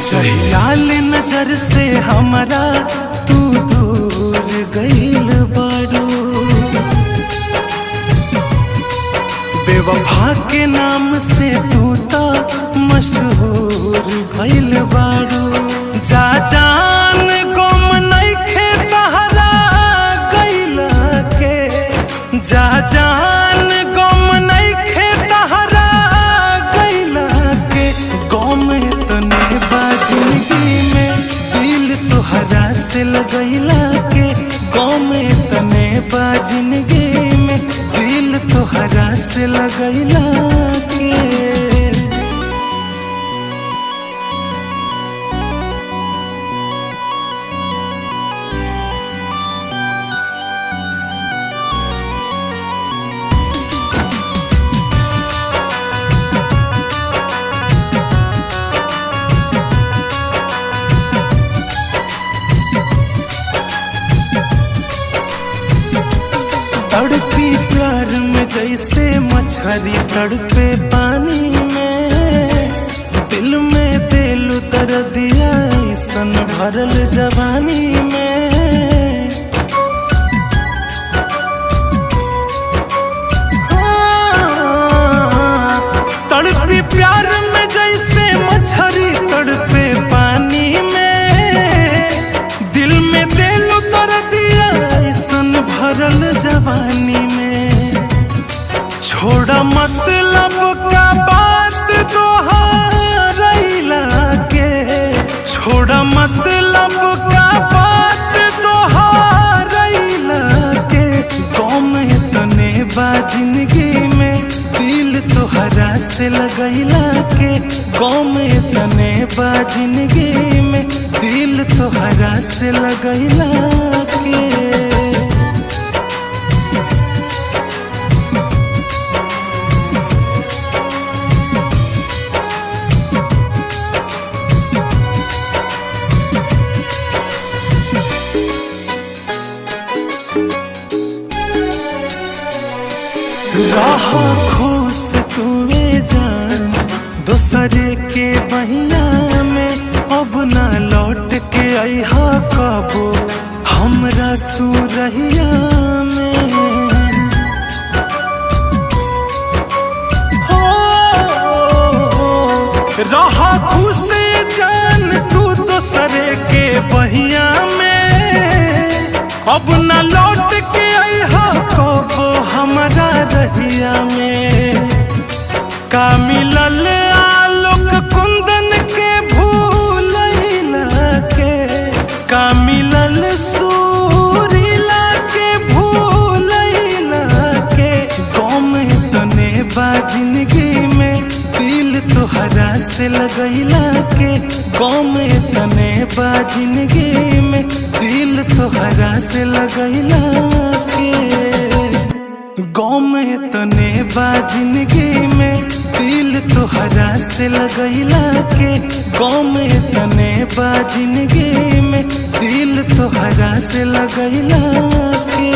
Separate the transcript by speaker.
Speaker 1: जहियाल नजर से हमरा तू दूर गइल बारू, बेवफा के नाम से तू तो मशहूर भइल बारू। जा जान गम नइखे तहरा गइला के, जा जान गम नइखे तहरा गइला के। गम तने बा जिंदगी में दिल तोहरा से लगैला के, गम तने बा जिंदगी में दिल तोहरा से लगैला के। तड़पी प्यार में जैसे मछली तड़पे पानी में, दिल में दिल दर्दिया सन भरल जवानी में। तड़पी प्यार में जैसे मछली तड़पे पानी में, दिल में दिल दर्दिया सन भरल जवानी में। छोड़ा मतलब का बात दोहराइला के, छोड़ा मतलब का बात दोहराइला के। गम तने बा जिंदगी में दिल तोहरा से लगैला के, गम तने बा जिंदगी में दिल तोहरा से लगैला के। रहा खुश तुए जान दोसरे के बहिया में, अब ना लौट के अइहा कबो हमरा तू रहिया में। रहा खुश जान तू दोसरे के बहिया में, अब ना लौट के अइहा कबो हमरा रहिया में। का मिलल आलोक कुंदन के भूलैला के, का मिलल सूरीला के भूलैला के। गम तने बा जिंदगी में दिल तोहरा से लगैला के, गम तने बा जिंदगी में दिल तोहरा से लगैला के। गम तने बा जिंदगी में दिल तोहरा से लगैला के, गम तने बा जिंदगी में दिल तोहरा से लगैला के।